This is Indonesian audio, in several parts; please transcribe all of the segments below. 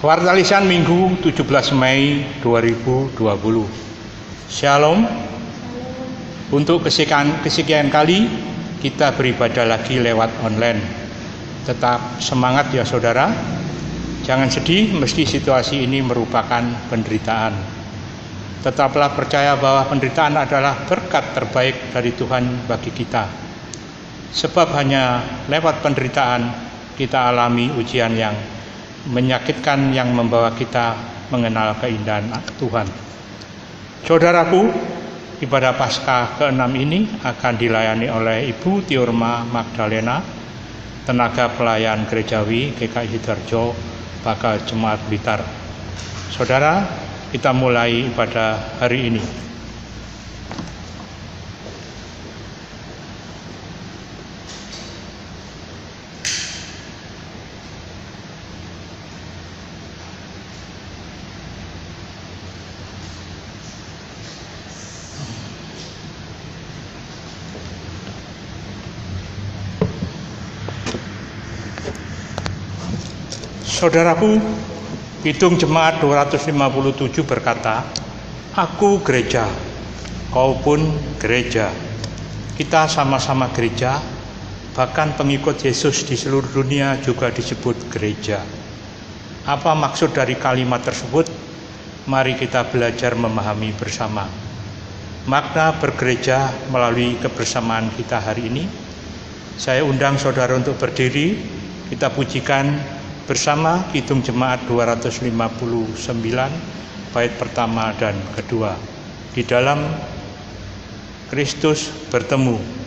Warta Lisan Minggu 17 Mei 2020. Shalom. Untuk kesekian kali kita beribadah lagi lewat online. Tetap semangat ya saudara. Jangan sedih meski situasi ini merupakan penderitaan. Tetaplah percaya bahwa penderitaan adalah berkat terbaik dari Tuhan bagi kita. Sebab hanya lewat penderitaan kita alami ujian yang menyakitkan yang membawa kita mengenal keindahan Tuhan. Saudaraku, ibadah Paskah ke-6 ini akan dilayani oleh Ibu Tiurma Magdalena, tenaga pelayan gerejawi GKI Sidoarjo, Bakal Jemaat Blitar. Saudara, kita mulai ibadah hari ini. Saudaraku, Kidung Jemaat 257 berkata, "Aku gereja, kau pun gereja." Kita sama-sama gereja, bahkan pengikut Yesus di seluruh dunia juga disebut gereja. Apa maksud dari kalimat tersebut? Mari kita belajar memahami bersama. Makna bergereja melalui kebersamaan kita hari ini. Saya undang saudara untuk berdiri, kita pujikan bersama Kidung Jemaat 259 bait pertama dan kedua. Di dalam Kristus bertemu.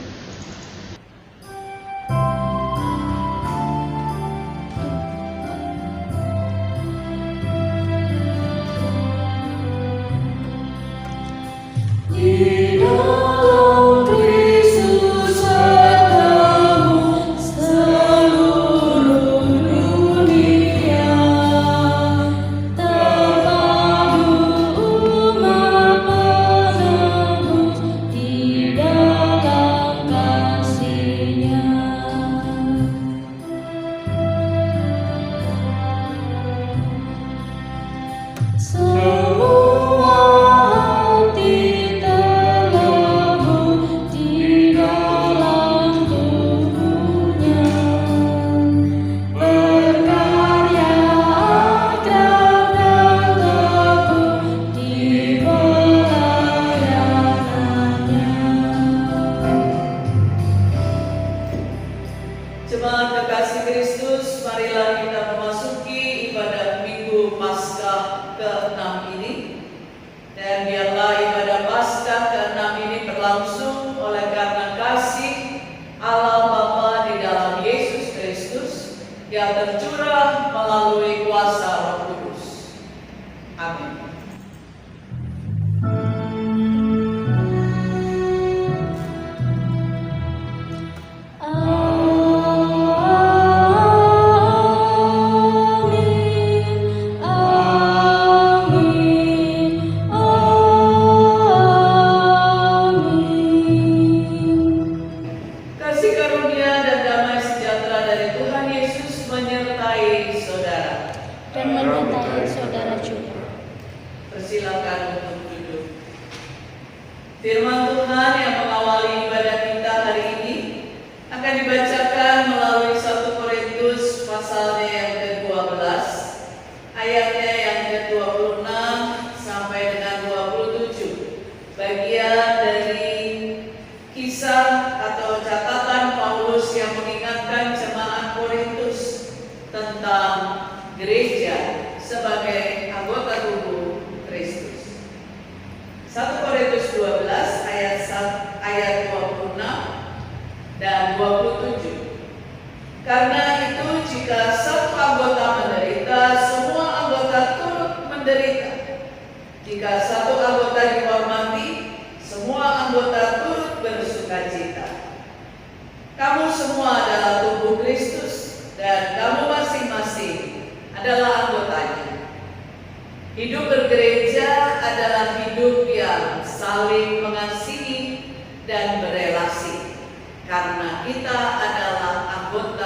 Hidup bergereja adalah hidup yang saling mengasihi dan berelasi, karena kita adalah 2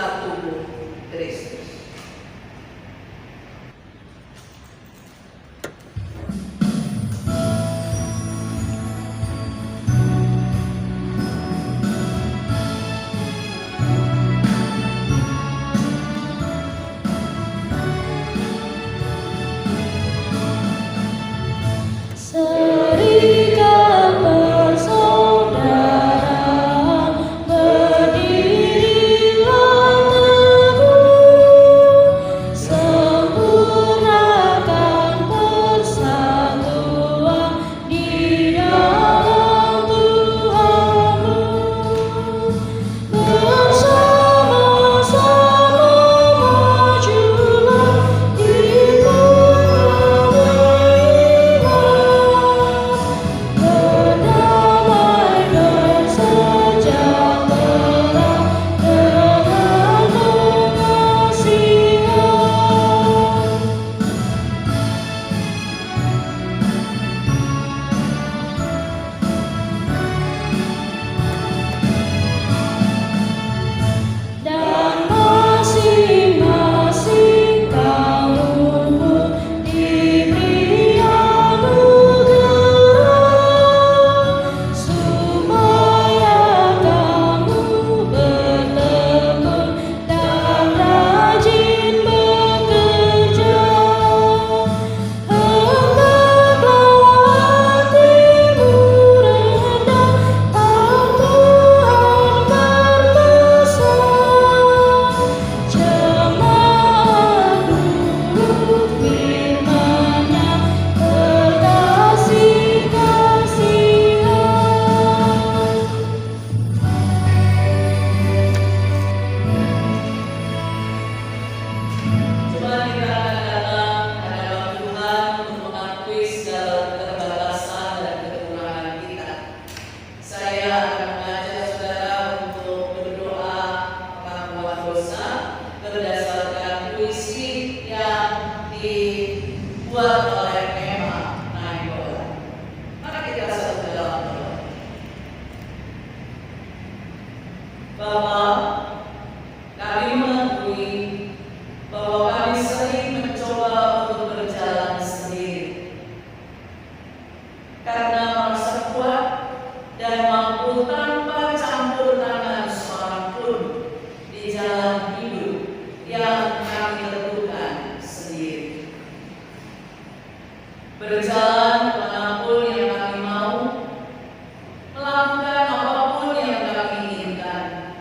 dibuat oleh Emma Nainggolan. Mari kita satu dalam doa. Bapa, kami mengakui bahwa kami sering mencoba untuk berjalan sendiri karena merasa kuat dan mampu tanpa campur tangan seorang pun di jalan hidup yang kami tentukan sendiri. Berjalan kemanapun yang kami mau, melakukan apapun yang kami inginkan,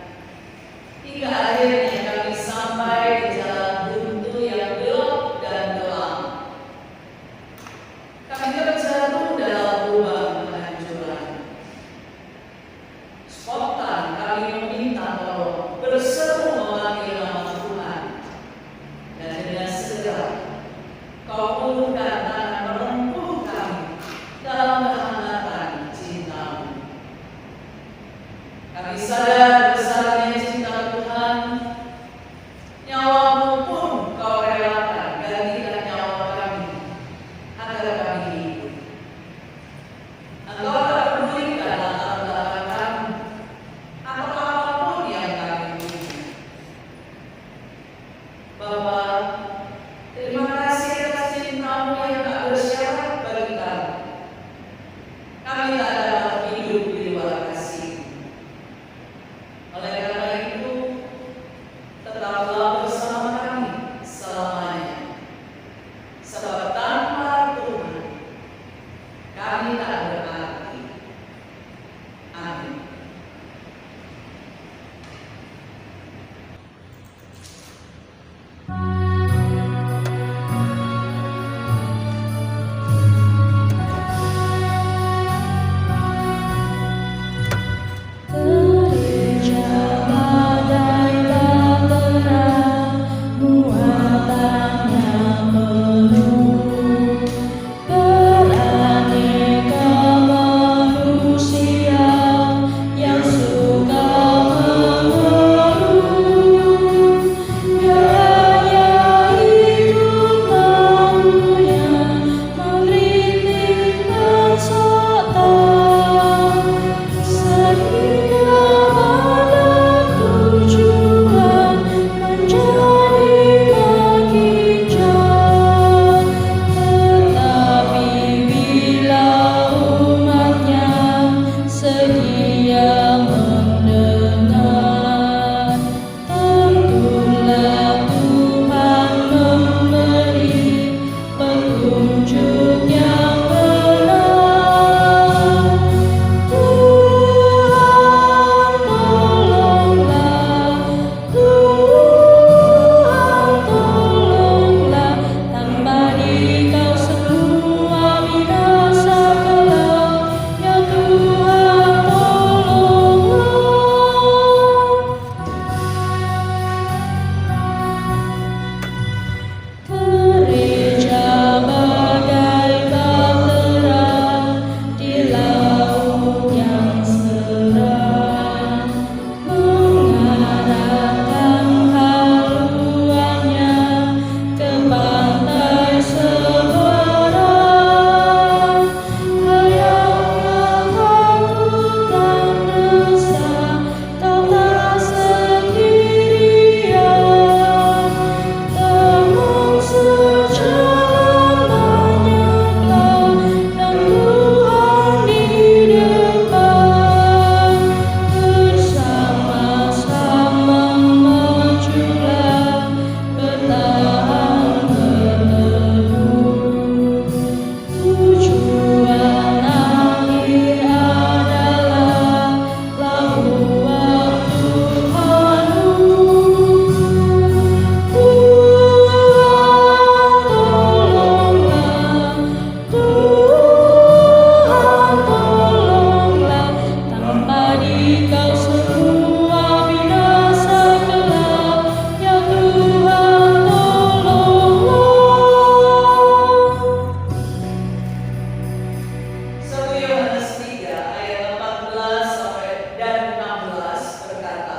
hingga akhirnya kami sampai di jalan buntu yang gelap dan kelam. Kami terjatuh dalam lubang kehancuran. Spontan kami meminta tolong, berseru memanggil nama Tuhan, dan dengan segera Kau ulurkan tangan merengkuh kami dalam kehangatan cinta-Mu. Kami sadar besarnya cinta Tuhan, nyawa-Mu pun Kau relakan gantikan nyawa kami agar kami hidup. Engkau tak pedulikan latar belakang kami atau apapun yang kami punya. Bapa, terima kasih atas cinta-Mu yang tak bersyarat bagi kami. Kami tak dapat hidup di luar kasih. Oleh karena itu, tetaplah bersama kami selamanya. Sebab tanpa Tuhan, kami tak berarti. Amin. Gereja badai bahtera, muatannya penuh beraneka manusia yang suka mengeluh. Gaya hidup manunya mengkritik peserta, sehingga pada tujuan menjadi makin jauh. Tetapi bila umatnya sedia mendengar, tentulah Tuhan memberi petunjuk yang benar. Tuhan tolonglah, Tuhan tolonglah, tanpa Dikau semua binasa kelak. Ya Tuhan tolonglah. Gereja bagai bahtera di laut yang seram, mengarahkan haluannya ke pantai seberang. Hayanglah takut dan resah, Kau tak sendirian. Teman sejalan banyaklah, dan Tuhan di depan. Bersama-sama majulah, bertahan berteduh. Tujuan akhir adalah labuan Tuhan-Mu. Tuhan tolonglah, tanpa Dikau semua binasa kelak. Ya Tuhan tolonglah. 1 Yohanes 3 ayat 14 sampai dan 16 berkata,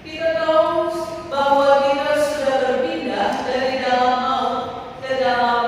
kita tahu bahwa kita sudah berpindah dari dalam maut ke dalam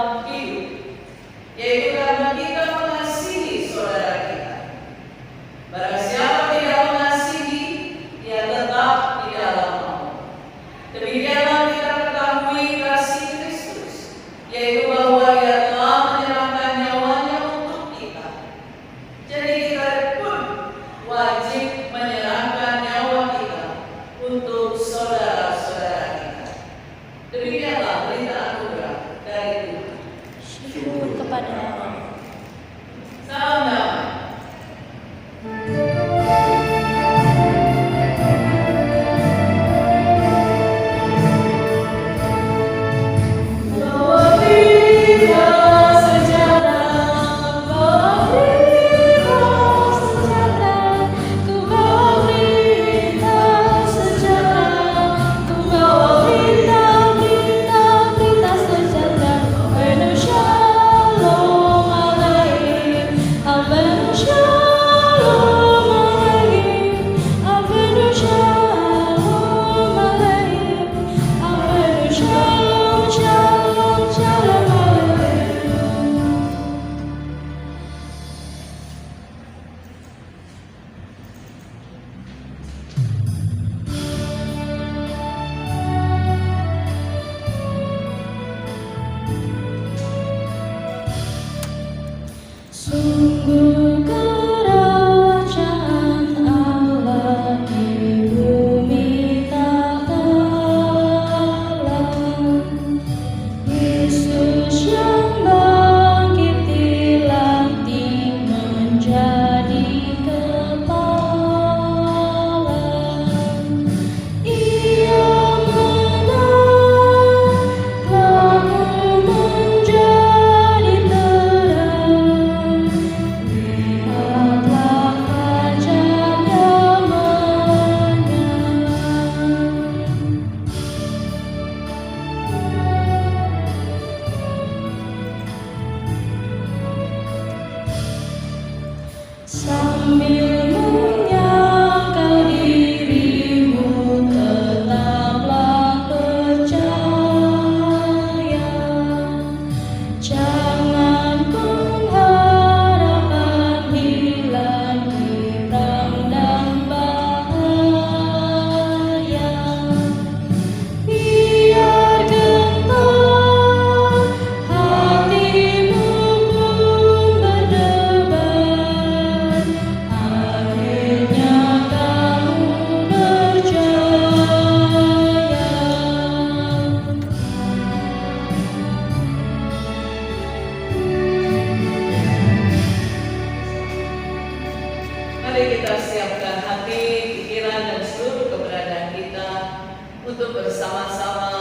untuk bersama-sama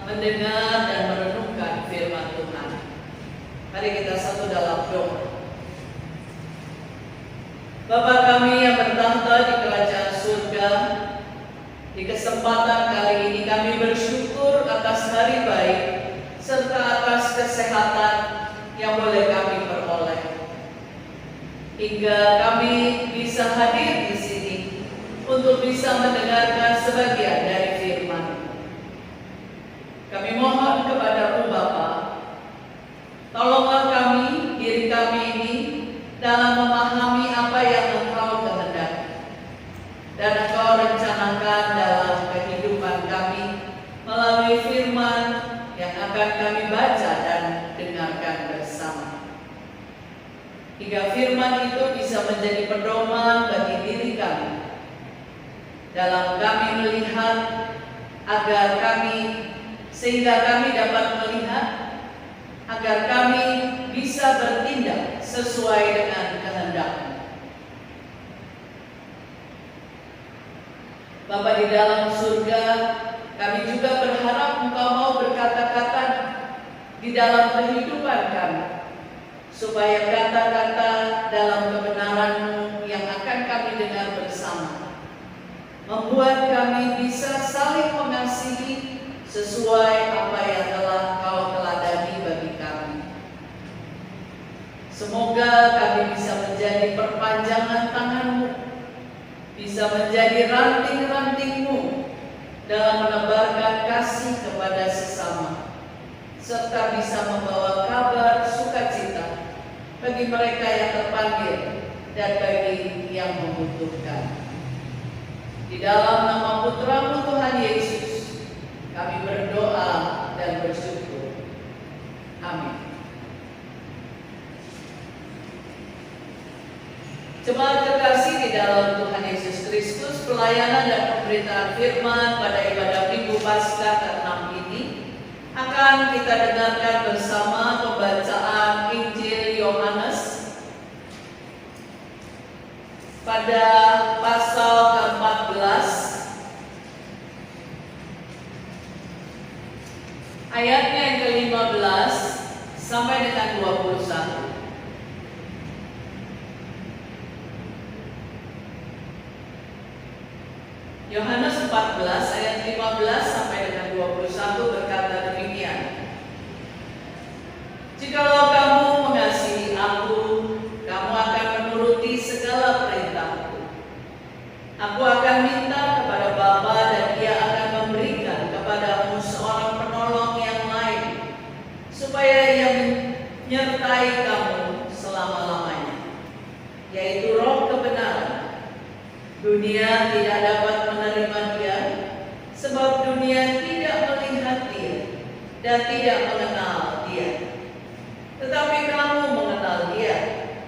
mendengar dan merenungkan firman Tuhan. Mari kita satu dalam doa. Bapa kami yang bertahta di kerajaan surga, di kesempatan kali ini kami bersyukur atas hari baik serta atas kesehatan yang boleh kami peroleh. Hingga kami bisa hadir di sini untuk bisa mendengarkan sebagian dari firman. Kami mohon kepada-Mu Bapa, tolonglah kami, diri kami ini dalam memahami apa yang Engkau kehendaki dan Engkau rencanakan dalam kehidupan kami melalui firman yang akan kami baca dan dengarkan bersama. Hingga firman itu bisa menjadi pedoman bagi diri kami dalam kami melihat, sehingga kami dapat melihat, agar kami bisa bertindak sesuai dengan kehendak-Mu. Bapa di dalam surga, kami juga berharap Engkau mau berkata-kata di dalam kehidupan kami, supaya kata-kata dalam kebenaran-Mu yang akan kami dengar bersama membuat kami bisa saling mengasihi sesuai apa yang telah Kau teladani bagi kami. Semoga kami bisa menjadi perpanjangan tangan-Mu, bisa menjadi ranting-ranting-Mu dalam menebarkan kasih kepada sesama, serta bisa membawa kabar sukacita bagi mereka yang terpanggil dan bagi yang membutuhkan. Di dalam nama Putra-Mu Tuhan Yesus, kami berdoa dan bersyukur. Amin. Jemaat terkasih di dalam Tuhan Yesus Kristus, pelayanan dan pemberitaan firman pada ibadah Minggu Paskah ke-6 ini akan kita dengarkan bersama pembacaan Injil Yohanes pada pasal ke-14 ayatnya yang ke-15 sampai dengan 21. Yohanes 14 ayat 15 sampai dengan 21 berkata demikian. Jikalau kamu mengasihi Aku, kamu akan menuruti segala perintah-Ku. Aku akan minta kepada Bapa dan Dia akan memberikan kepadamu seorang penolong yang lain, supaya Ia menyertai kamu selama-lamanya, yaitu Roh kebenaran. Dunia tidak dapat menerima Dia, sebab dunia tidak melihat Dia dan tidak mengenal Dia. Tetapi kamu mengenal Dia,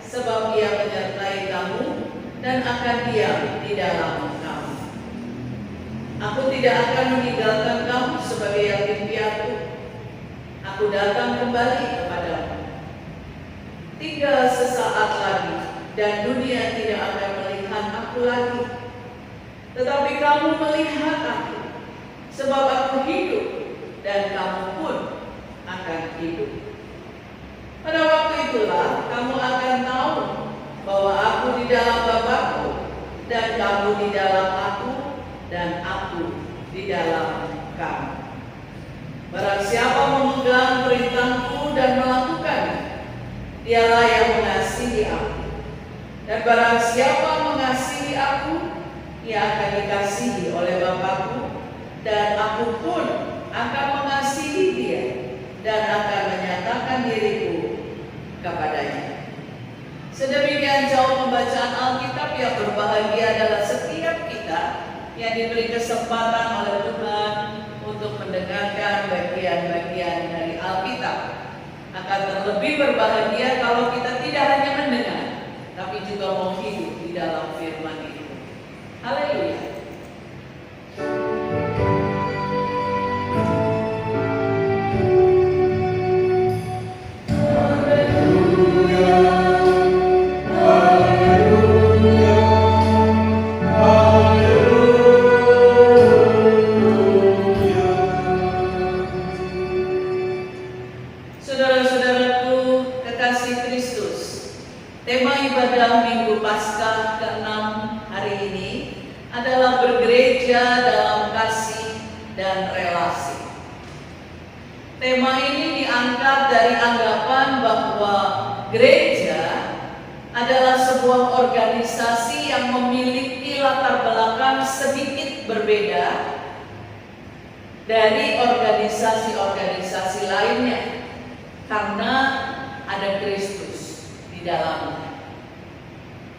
sebab Dia menyertai kamu dan akan diam di dalam kamu. Aku tidak akan meninggalkan kamu sebagai yatim piatu. Aku datang kembali kepadamu. Tinggal sesaat lagi, dan dunia tidak akan melihat Aku lagi. Tetapi kamu melihat Aku, sebab Aku hidup, dan kamu pun akan hidup. Pada waktu itulah kamu akan tahu bahwa Aku di dalam Bapa-Ku, dan kamu di dalam Aku, dan Aku di dalam kamu. Barang siapa memegang perintah-Ku dan melakukannya, dialah yang mengasihi Aku. Dan barang siapa mengasihi Aku, ia akan dikasihi oleh Bapa-Ku, dan Aku pun akan mengasihi dia dan akan menyatakan diriku kepadanya. Sedemikian jauh pembacaan Alkitab. Yang berbahagia adalah setiap kita yang diberi kesempatan oleh Tuhan untuk mendengarkan bagian-bagian dari Alkitab. Akan terlebih berbahagia kalau kita tidak hanya mendengar, tapi juga mau hidup di dalam firman itu. Haleluya. adalah bergereja dalam kasih dan relasi. Tema ini diangkat dari anggapan bahwa gereja adalah sebuah organisasi yang memiliki latar belakang sedikit berbeda dari organisasi-organisasi lainnya karena ada Kristus di dalamnya.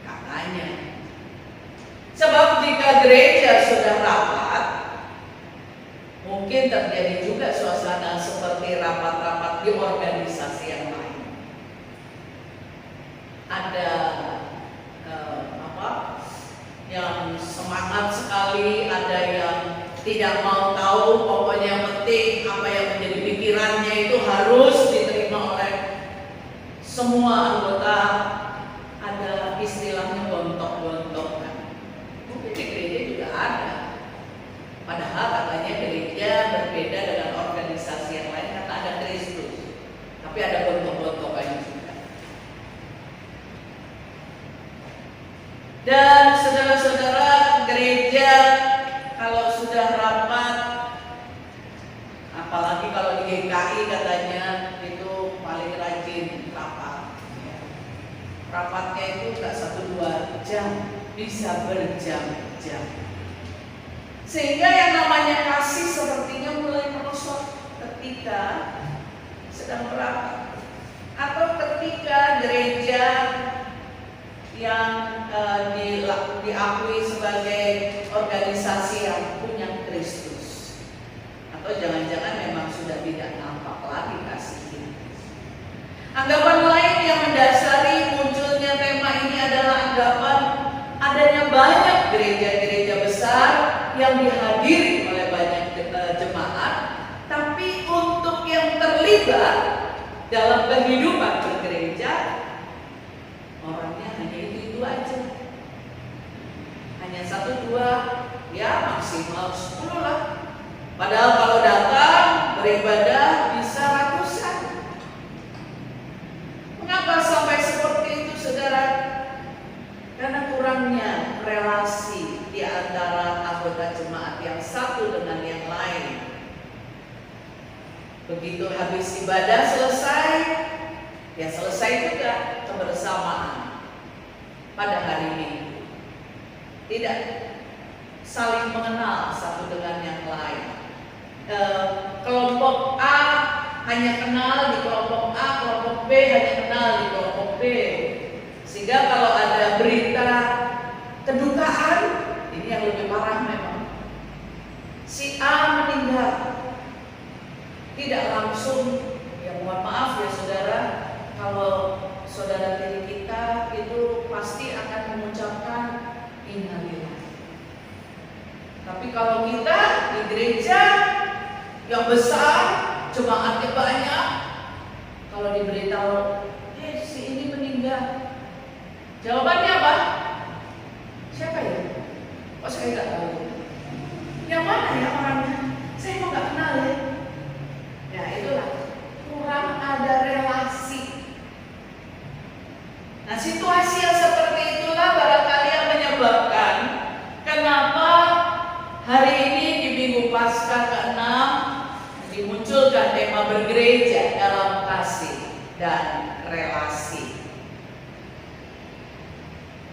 Katanya. Sebab jika gereja sudah rapat, mungkin terjadi juga suasana seperti rapat-rapat di organisasi yang lain. Ada yang semangat sekali, ada yang tidak mau tahu, pokoknya yang penting apa yang menjadi pikirannya itu harus diterima oleh semua anggota. Ada istilahnya gontok-gontokan. Mungkin di gereja juga ada. Padahal katanya gereja berbeda dengan organisasi yang lain karena ada Kristus. Tapi ada gontok-gontokannya juga. Dan saudara-saudara, gereja kalau sudah rapat, apalagi kalau di GKI katanya itu paling rajin rapat. Rapatnya itu nggak 1-2 jam, bisa berjam-jam. Sehingga yang namanya kasih sepertinya mulai merosot ketika sedang berapat, atau ketika gereja yang diakui sebagai organisasi yang punya Kristus, atau jangan-jangan memang sudah tidak nampak lagi kasihnya. Anggapan lain yang mendasari munculnya tema ini adalah anggapan adanya banyak gereja-gereja besar yang dihadiri oleh banyak jemaat, tapi untuk yang terlibat dalam kehidupan bergereja orangnya hanya itu aja, hanya 1-2, ya maksimal 10 lah. Padahal kalau datang beribadah bisa ratusan. Mengapa sampai seperti itu, saudara? Karena kurangnya relasi di antara anggota jemaat yang satu dengan yang lain. Begitu habis ibadah selesai, ya selesai juga kebersamaan pada hari Minggu. Tidak saling mengenal satu dengan yang lain. Kelompok A hanya kenal di kelompok A, kelompok B hanya kenal di kelompok B. Sehingga kalau ada berita kedukaan, ini yang lebih parah memang, si A meninggal, tidak langsung, ya mohon maaf ya saudara, kalau saudara tiri kita itu pasti akan mengucapkan innalillahi. Tapi kalau kita di gereja yang besar, jemaatnya banyak, kalau diberitahu, si ini meninggal, jawabannya apa? Siapa ya? Kok saya nggak tahu? Yang mana ya orangnya? Saya kok nggak kenal ya? Ya itulah, kurang ada relasi. Nah situasi yang seperti itulah barangkali yang menyebabkan kenapa hari ini di Minggu Paskah ke-6 dimunculkan tema bergereja dalam kasih dan relasi.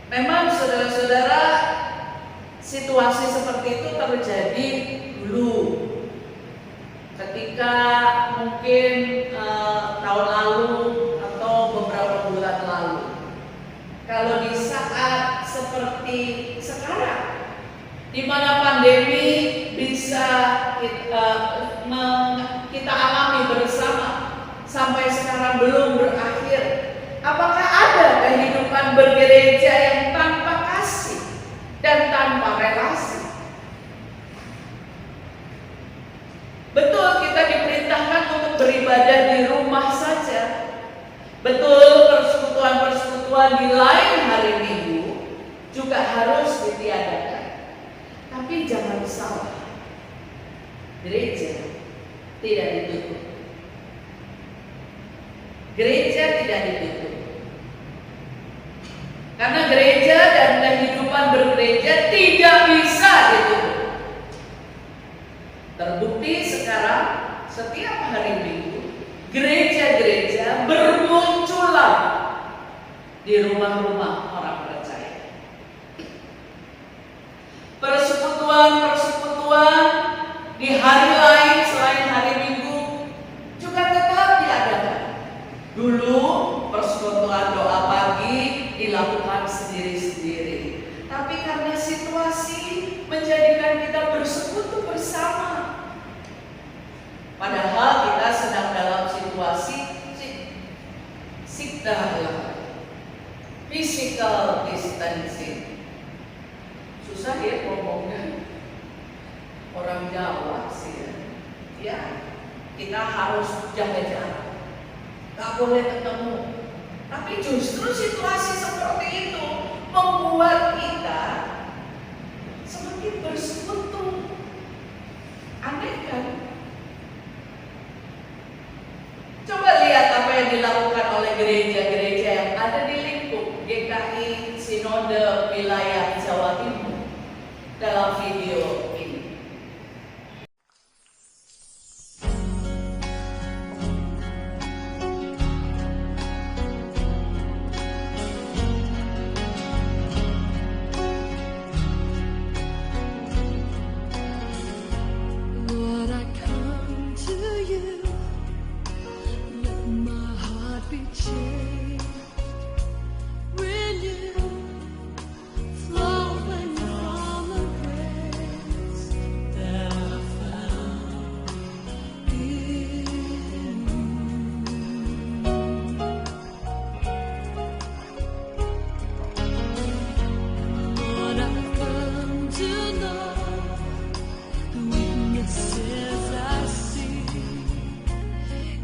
Memang saudara-saudara, situasi seperti itu terjadi dulu ketika mungkin tahun lalu atau beberapa bulan lalu. Kalau di saat seperti sekarang, di mana pandemi bisa kita alami bersama sampai sekarang belum berakhir, apakah ada kehidupan bergereja yang tanpa kasih dan tanpa relasi? Betul kita diperintahkan untuk beribadah di rumah saja. Betul persekutuan-persekutuan di lain hari Minggu juga harus ditiadakan. Tapi jangan salah, gereja tidak ditutup. Gereja tidak ditutup. Karena gereja dan kehidupan bergereja tidak bisa gereja-gereja bermunculan di rumah-rumah orang percaya. Persekutuan-persekutuan di hari lain selain hari Minggu juga tetap diadakan. Dulu persekutuan doa pagi dilakukan sendiri-sendiri, tapi karena situasi menjadikan kita bersekutu bersama. Padahal kita sedang dalam situasi physical distancing. Susah ya ngomongnya, orang Jawa sih ya. Ya, kita harus jaga jarak, tak boleh ketemu. Tapi justru situasi seperti itu membuat kita semakin bersekutu. Aneh kan? Coba lihat apa yang dilakukan oleh gereja-gereja yang ada di lingkup GKI Sinode Wilayah Jawa Timur dalam video ini. Lord, I come to you, let my heart be changed, renewed, flowing from the grace that I found in you. Lord, I've come to know the weaknesses I see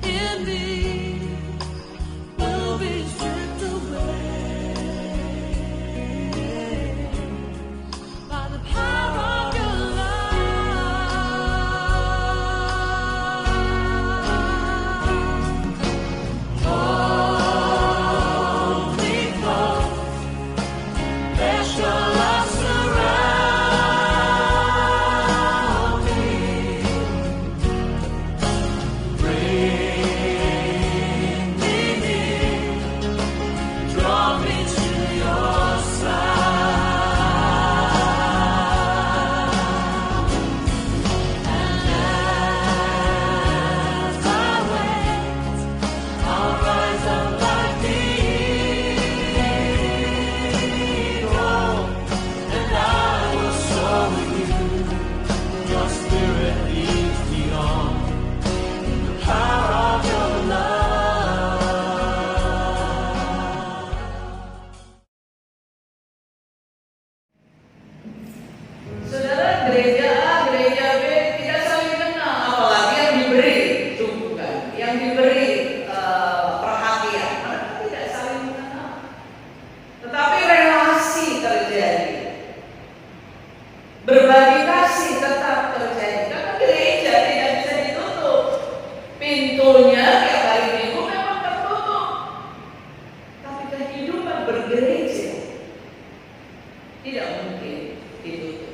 in me will be stripped away by the power of your love. Holy Ghost, let your love surround me. Bring me near, draw me to your side. And as I wait, I'll rise up like the eagle, and I will show you your spirit leads me on in the power of your love. Saudara, gereja A, gereja B tidak saling kenal, apalagi yang diberi dukungan, yang diberi perhatian, mereka tidak saling mengenal. Tetapi relasi terjadi, berbagi kasih tetap terjadi. Karena gereja tidak bisa ditutup, pintunya tiap hari Minggu memang tertutup, tapi kehidupan bergereja tidak mungkin ditutup.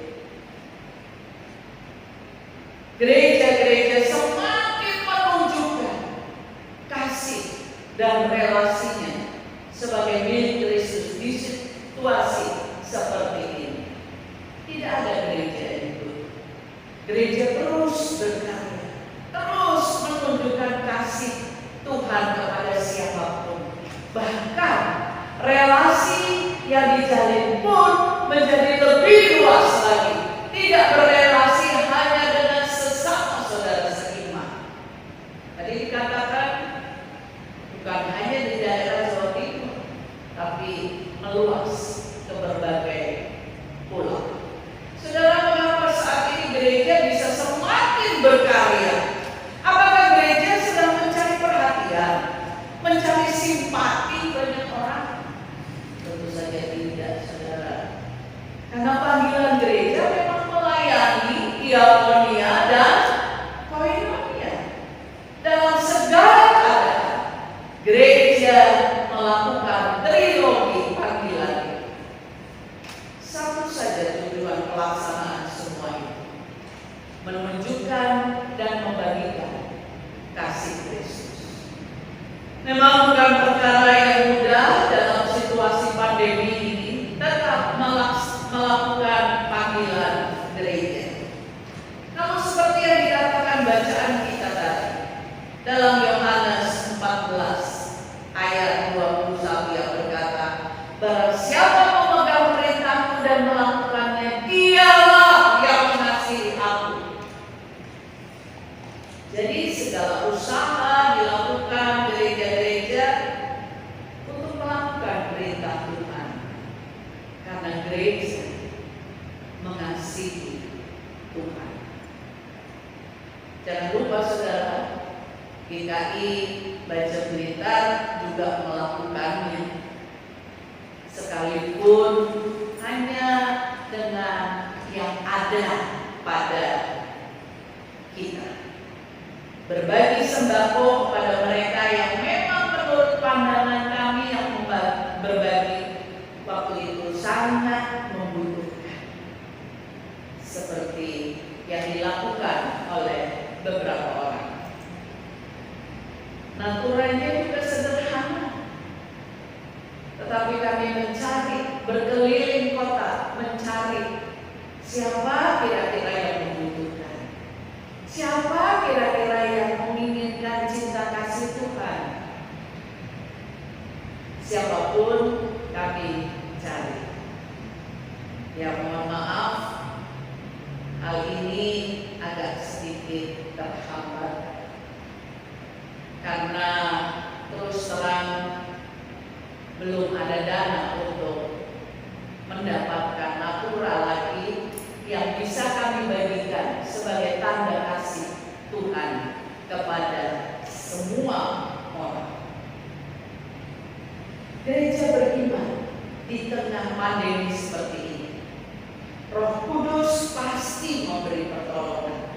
Gereja-gereja semakin menunjukkan kasih dan relasinya sebagai milik Kristus di situasi seperti ini. Tidak ada gereja yang ditutup. Gereja terus berkarya, terus menunjukkan kasih Tuhan kepada siapapun. Bahkan relasi yang dijalin pun menjadi lebih luas lagi. Tidak berrelasi hanya dengan sesama saudara seiman. Tadi dikatakan bukan hanya di daerah Jawa Timur, tapi meluas ke berbagai pulau. Saudara, mengapa saat ini gereja bisa semakin berkarya? Apakah gereja sedang mencari perhatian, mencari simpati banyak orang? Tentu saja tidak, saudara. Karena panggilan gereja memang melayani diakonia dan koinonia. Dalam segala keadaan, gereja melakukan trilogi panggilan. Satu saja tujuan pelaksanaan semua itu, menunjukkan dan membagikan kasih Kristus. perkara yang mudah dalam situasi pandemi ini tetap melakukan panggilan gereja. Namun seperti yang dikatakan bacaan kita tadi dalam Yohanes 14 ayat 21 yang berkata, barang siapa memegang perintahku dan melakukannya, dialah yang mengasihi aku. Jadi segala usaha dilakukan gereja-gereja untuk melakukan perintah Tuhan, karena gereja mengasihi Tuhan. Jangan lupa saudara, GKI Baja Blitar juga melakukannya, sekalipun hanya dengan yang ada pada kita. Berbagi sembako kepada mereka yang memang menurut pandangan kami yang berbagi waktu itu sangat membutuhkan, seperti yang dilakukan oleh beberapa orang. Naturalnya juga sederhana, tetapi kami mencari, berkeliling kota, mencari siapa kira-kira yang membutuhkan, siapa kira-kira yang menginginkan cinta kasih Tuhan. Siapapun kami cari. Ya mohon maaf, hal ini agak sedikit terhambat karena terus terang belum ada dana untuk mendapatkan natura lagi yang bisa kami bagikan sebagai tanda kasih Tuhan kepada semua orang. Gereja beriman di tengah pandemi seperti ini, Roh Kudus pasti memberi pertolongan.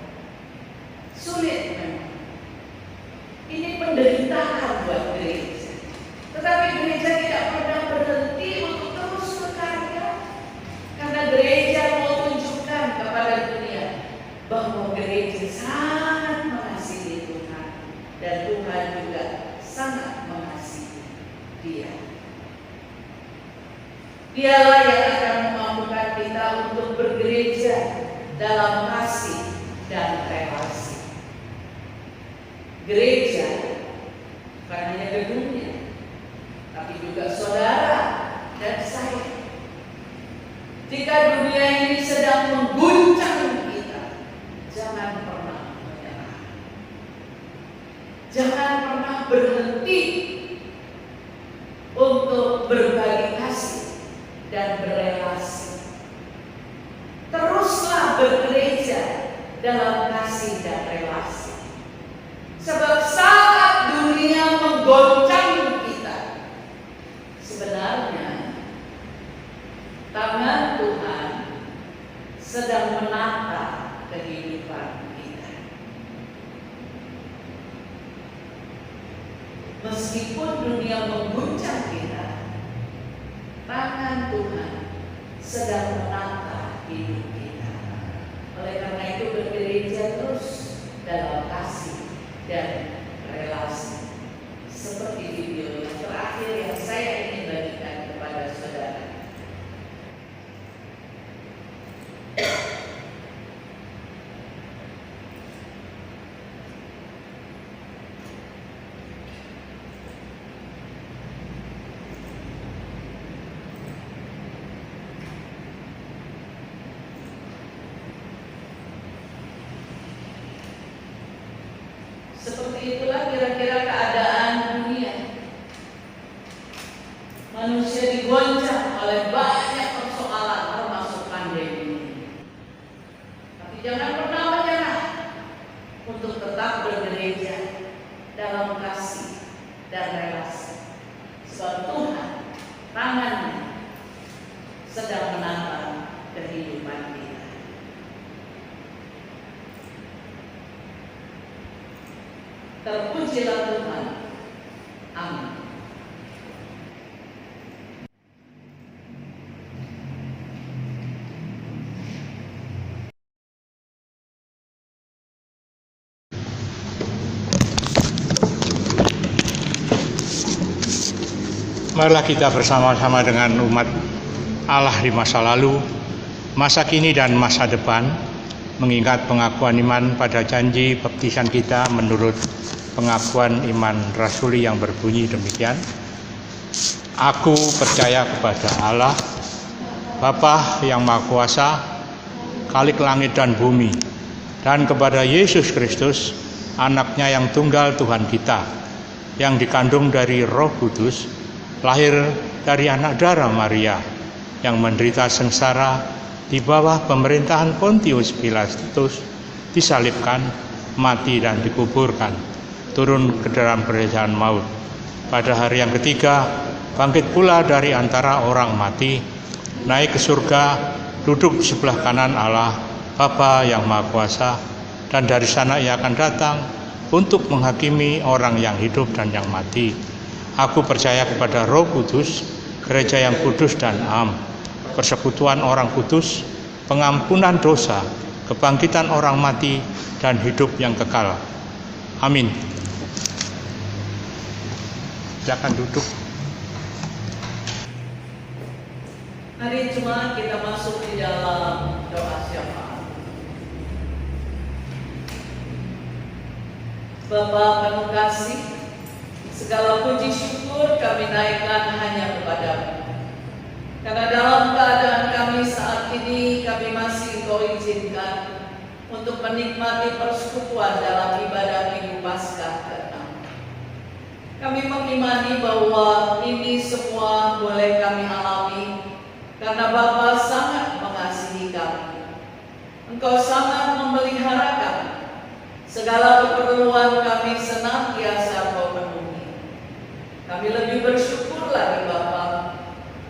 Sulit memang. Ini penderitaan buat gereja. Tetapi gereja tidak pernah berhenti untuk terus berkarya, karena gereja mau tunjukkan kepada dunia bahwa gereja sangat mengasihi Tuhan dan Tuhan juga sangat mengasihi dia. Dialah yang akan memampukan kita untuk bergereja dalam kasih dan relasi. Gereja bukan hanya gedungnya, tapi juga saudara dan saya. Jika dunia ini sedang mengguncang kita, jangan pernah menyerah. Jangan pernah berhenti untuk berbagi kasih dan berelasi. Teruslah bergereja dalam kasih dan relasi. Sebab saat dunia menggoncang kita, sebenarnya tangan Tuhan sedang menata kehidupan kita. Meskipun dunia mengguncang kita, tangan Tuhan sedang menata hidup kita. Oleh karena itu bergereja terus dalam kasih dan relasi. Seperti video yang terakhir yang saya ingin bagikan kepada saudara. Seperti itulah kira-kira keadaan dunia. Manusia digoncang oleh banyak persoalan termasuk pandemi. Tapi jangan pernah menyerah untuk tetap bergereja dalam kasih dan relasi. Sebab Tuhan tangannya sedang menata kehidupan kita. Terpujilah Tuhan. Amin. Marilah kita bersama-sama dengan umat Allah di masa lalu, masa kini dan masa depan, mengingat pengakuan iman pada janji baptisan kita menurut pengakuan iman rasuli yang berbunyi demikian. Aku percaya kepada Allah, Bapa yang Maha Kuasa, Khalik langit dan bumi, dan kepada Yesus Kristus, Anaknya yang tunggal Tuhan kita, yang dikandung dari Roh Kudus, lahir dari anak darah Maria, yang menderita sengsara di bawah pemerintahan Pontius Pilatus, disalibkan, mati dan dikuburkan, turun ke dalam kerajaan maut. Pada hari yang ketiga, bangkit pula dari antara orang mati, naik ke surga, duduk di sebelah kanan Allah, Bapa yang Maha Kuasa, dan dari sana ia akan datang untuk menghakimi orang yang hidup dan yang mati. Aku percaya kepada Roh Kudus, gereja yang kudus dan am, persekutuan orang kudus, pengampunan dosa, kebangkitan orang mati, dan hidup yang kekal. Amin. Silakan duduk. Hari Jumat kita masuk di dalam doa syafaat. Bapa penuh kasih, segala puji syukur kami naikkan hanya kepadamu. Karena dalam keadaan kami saat ini, kami masih Engkau izinkan untuk menikmati persekutuan dalam ibadah Minggu Paskah ke-6. Kami mengimani bahwa ini semua boleh kami alami karena Bapa sangat mengasihi kami. Engkau sangat memelihara kami. Segala keperluan kami senantiasa Engkau penuhi. Kami lebih bersyukur lagi Bapa,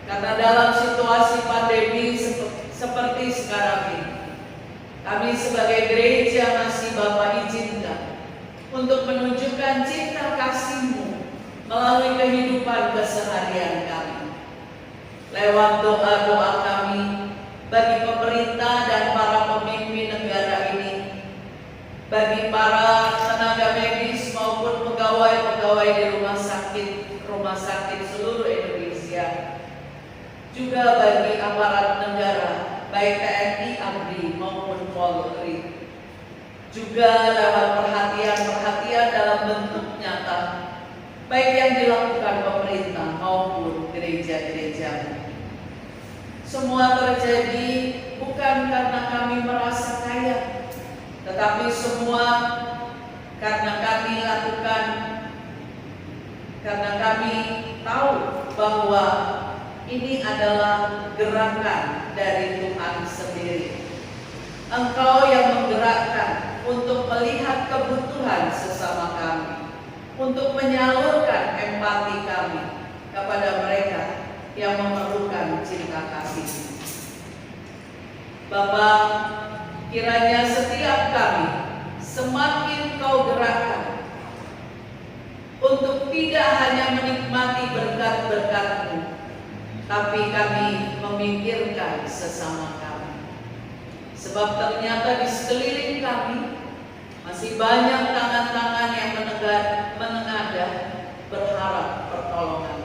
karena dalam situasi pandemi seperti sekarang ini, kami sebagai gereja masih Bapa izinkan untuk menunjukkan cinta kasih-Mu melalui kehidupan keseharian kami. Lewat doa-doa kami bagi pemerintah dan para pemimpin negara ini, bagi para tenaga medis maupun pegawai-pegawai di rumah sakit seluruh Indonesia, juga bagi aparat negara, baik TNI, ABRI maupun Polri, juga lewat perhatian-perhatian dalam bentuk nyata, baik yang dilakukan pemerintah maupun gereja-gereja. Semua terjadi bukan karena kami merasa kaya, tetapi semua karena kami lakukan, karena kami tahu bahwa ini adalah gerakan dari Tuhan sendiri. Engkau yang menggerakkan untuk melihat kebutuhan sesama kami, untuk menyalurkan empati kami kepada mereka yang memerlukan cinta kasih. Bapa, kiranya setiap kami semakin Kau gerakkan untuk tidak hanya menikmati berkat-berkat-Mu, tapi kami memikirkan sesama kami. Sebab ternyata di sekeliling kami masih banyak tangan-tangan yang menengadah berharap pertolongan.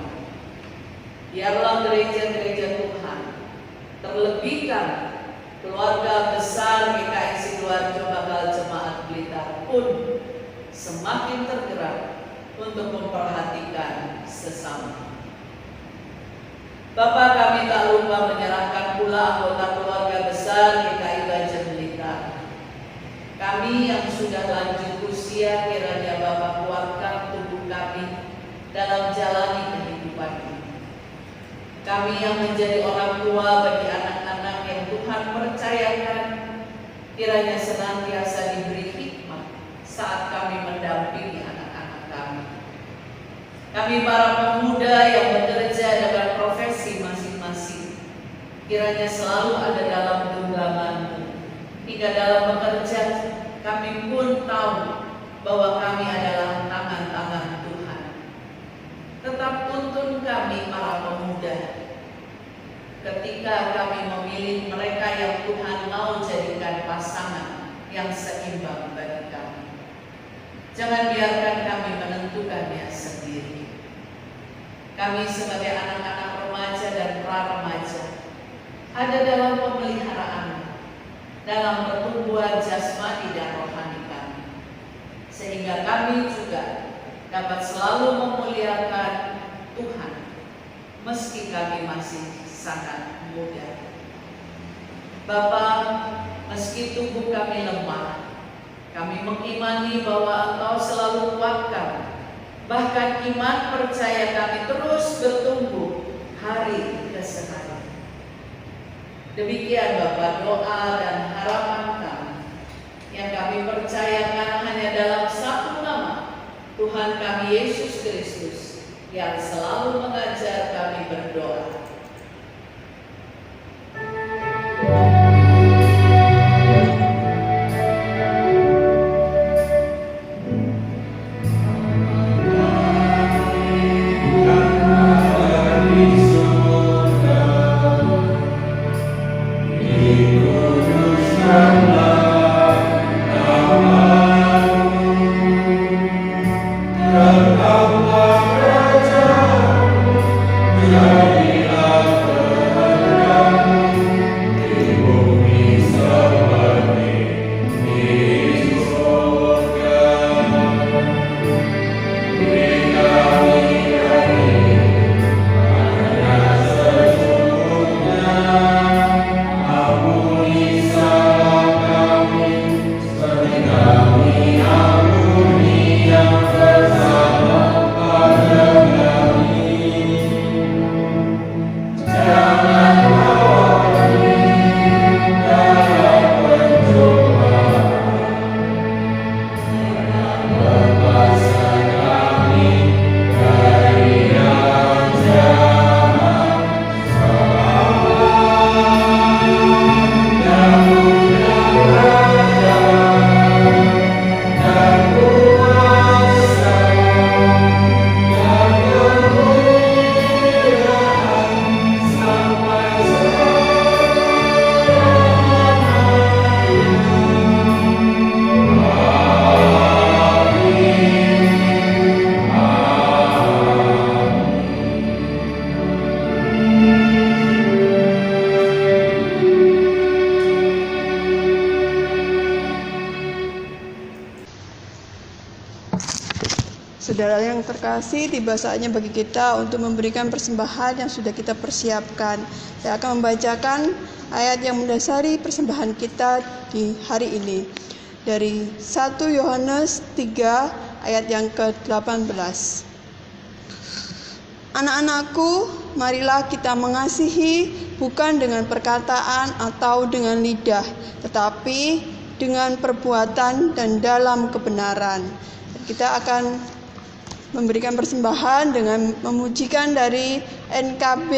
Biarlah gereja-gereja Tuhan, terlebih kami, keluarga besar GKI Sidoarjo Bakal Jemaat Blitar pun semakin tergerak untuk memperhatikan sesama. Bapa, kami tak lupa menyerahkan pula anggota keluarga besar GKI Banjar Blitar. Kami yang sudah lanjut usia, kiranya Bapa kuatkan tubuh kami dalam jalani kehidupan ini. Kami yang menjadi orang tua bagi anak-anak yang Tuhan percayakan, kiranya senantiasa diberi hikmat saat kami mendampingi anak-anak kami. Kami para pemuda yang bekerja dengan profesi masing-masing, kiranya selalu ada dalam genggaman-Mu, hingga dalam bekerja kami pun tahu bahwa kami adalah tangan-tangan Tuhan. Tetap tuntun kami para pemuda, ketika kami memilih mereka yang Tuhan mau jadikan pasangan yang seimbang bagi kami. Jangan biarkan kami menentukannya sendiri. kami sebagai anak-anak remaja dan pra-remaja ada dalam pemeliharaan, dalam pertumbuhan jasmani dan rohani kami, sehingga kami juga dapat selalu memuliakan Tuhan meski kami masih sangat muda. Bapa, meski tubuh kami lemah, kami mengimani bahwa Engkau selalu kuatkan. Bahkan iman percaya kami terus bertumbuh hari ke hari. Demikian Bapa doa dan harapan kami yang kami percayakan hanya dalam satu nama, Tuhan kami Yesus Kristus, yang selalu mengajar kami berdoa. Saudara yang terkasih, tiba saatnya bagi kita untuk memberikan persembahan yang sudah kita persiapkan. Saya akan membacakan ayat yang mendasari persembahan kita di hari ini. Dari 1 Yohanes 3 ayat yang ke-18. Anak-anakku, marilah kita mengasihi bukan dengan perkataan atau dengan lidah, tetapi dengan perbuatan dan dalam kebenaran. Kita akan memberikan persembahan dengan memujikan dari NKB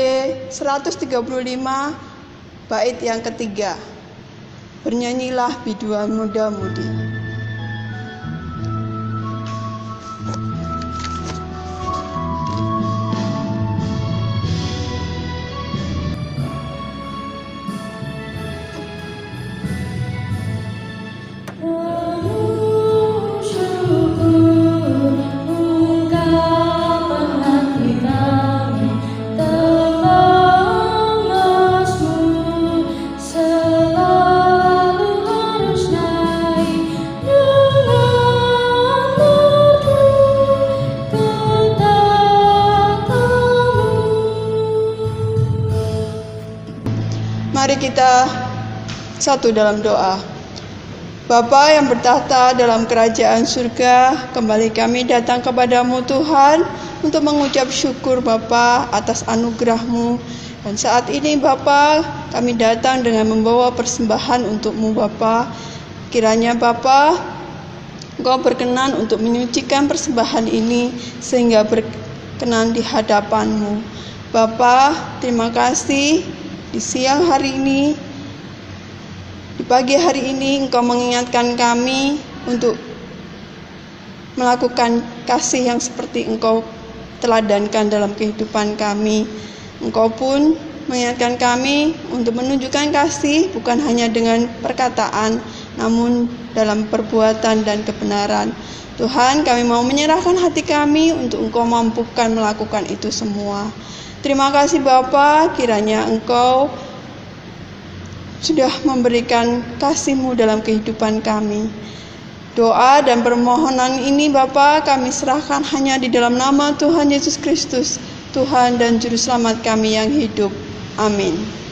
135 bait yang ketiga. Bernyanyilah bidua muda-mudi. Mari kita satu dalam doa. Bapa yang bertahta dalam kerajaan surga, kembali kami datang kepadamu Tuhan untuk mengucap syukur Bapa atas anugerah-Mu. Dan saat ini Bapa, kami datang dengan membawa persembahan untuk-Mu Bapa. Kiranya Bapa, Engkau berkenan untuk menyucikan persembahan ini sehingga berkenan di hadapan-Mu. Bapa, terima kasih di siang hari ini, di pagi hari ini Engkau mengingatkan kami untuk melakukan kasih yang seperti Engkau teladankan dalam kehidupan kami. Engkau pun mengingatkan kami untuk menunjukkan kasih bukan hanya dengan perkataan, namun dalam perbuatan dan kebenaran. Tuhan, kami mau menyerahkan hati kami untuk Engkau mampukan melakukan itu semua. Terima kasih Bapa, kiranya Engkau sudah memberikan kasih-Mu dalam kehidupan kami. Doa dan permohonan ini Bapa kami serahkan hanya di dalam nama Tuhan Yesus Kristus, Tuhan dan Juru Selamat kami yang hidup. Amin.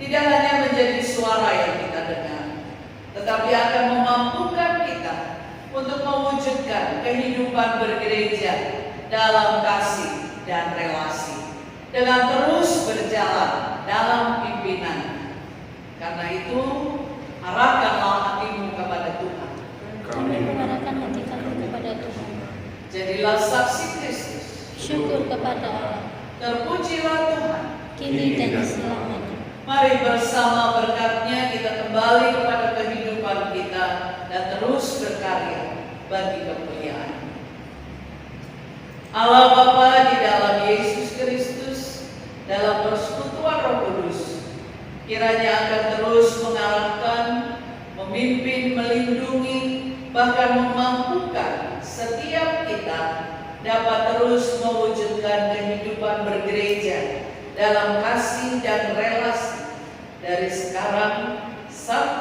tidak hanya menjadi suara yang kita dengar, tetapi akan memampukan kita untuk mewujudkan kehidupan bergereja dalam kasih dan relasi, dengan terus berjalan dalam pimpinan. Karena itu, arahkanlah hatimu kepada Tuhan. Kami mengarahkan hati kami kepada Tuhan. Jadilah saksi Kristus. Syukur kepada Allah. Terpujilah Tuhan. Kini dan selamanya. Mari bersama berkat-Nya kita kembali kepada kehidupan kita dan terus berkarya bagi kemuliaan Allah Bapa di dalam Yesus Kristus, dalam persekutuan Roh Kudus, kiranya akan terus mengarahkan, memimpin, melindungi, bahkan memampukan setiap kita dapat terus mewujudkan kehidupan bergereja dalam kasih dan relasi dari sekarang sampai